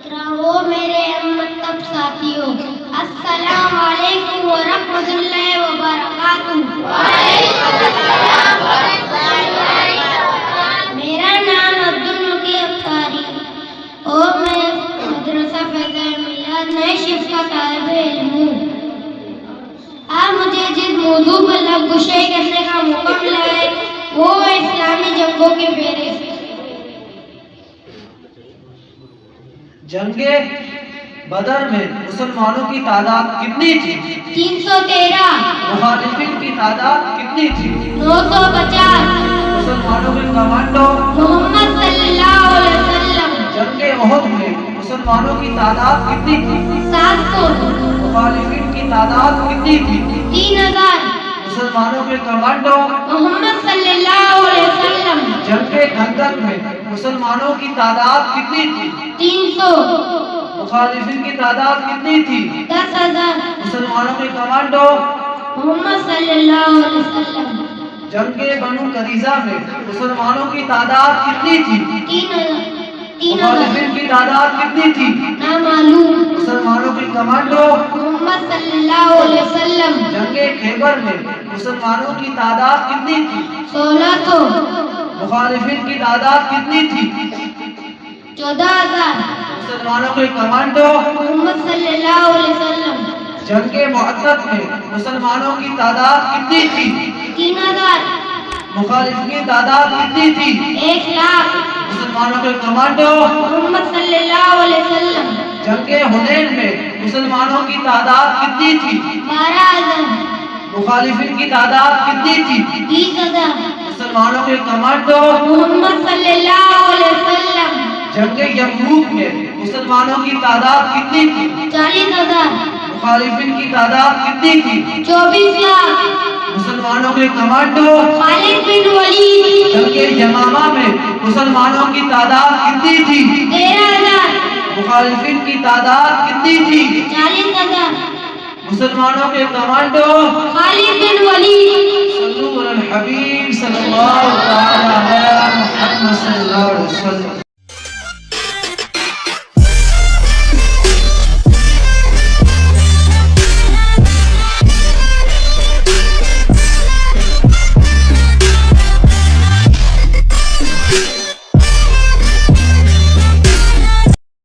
رہو میرے مطلب ساتھیوں، السلام علیکم ورحمۃ اللہ وبرکاتہ۔ میرا نام عبدالمقی افطاری اور میں مدرسہ فیض میلاد نئے شفٹ کا طالب علم ہوں۔ آج مجھے جس موضوع پر لب گشائی کرنے کا موقع ملا ہے وہ اسلامی جنگوں کے پھیرے۔ جنگ بدر میں مسلمانوں کی تعداد کتنی تھی؟ 313۔ مخالفین کی تعداد کتنی تھی؟ 950۔ مسلمانوں کے کمانڈو محمد صلی اللہ علیہ وسلم۔ جنگ احد میں مسلمانوں کی تعداد کتنی تھی؟ 700۔ مخالفین کی تعداد کتنی تھی؟ 3000۔ مسلمانوں کے کمانڈو محمد صلی اللہ علیہ وسلم۔ جنگ خندق میں مسلمانوں کی تعداد کتنی تھی؟ 300۔ مخالفین کی تعداد کتنی تھی؟ 10,000۔ مسلمانوں کے کمانڈو محمد صلی اللہ علیہ وسلم۔ جنگ بنو قریظہ میں مسلمانوں کی تعداد کتنی تھی؟ 3,000۔ مخالفین کی تعداد کتنی تھی؟ نامعلوم۔ مسلمانوں کے کمانڈو محمد صلی اللہ علیہ وسلم۔ جنگ خیبر میں مسلمانوں کی تعداد کتنی تھی؟ 1600۔ مخالفین کی تعداد کتنی تھی؟ 14,000۔ مسلمانوں کے کمانڈو محمد صلی اللہ علیہ وسلم۔ جنگ معتد میں مسلمانوں کی تعداد کتنی تھی؟ 3,000۔ مخالفین کی تعداد کتنی تھی؟ 1,00,000۔ مسلمانوں کے کمانڈو محمد صلی اللہ علیہ وسلم۔ جنگ حنین میں مسلمانوں کی تعداد کتنی تھی؟ 12,000۔ مخالفین کی تعداد کتنی تھی؟ 20,000۔ مسلمانوں کے کمانڈو محمد صلی اللہ علیہ وسلم۔ جنگ یرموک میں مسلمانوں کی تعداد کتنی تھی؟ 40,000۔ مخالفین کی تعداد کتنی تھی؟ 24,00,000۔ مسلمانوں کے کمانڈو خالد بن ولید۔ جنگ یمامہ میں مسلمانوں کی تعداد کتنی تھی؟ 13,000۔ مخالفین کی تعداد کتنی تھی؟ 40,000۔ مسلمانوں کے کمانڈو خالد بن ولید۔ صلو علی الحبیب صلی اللہ تعالی علی محمد صلی اللہ علیہ وسلم۔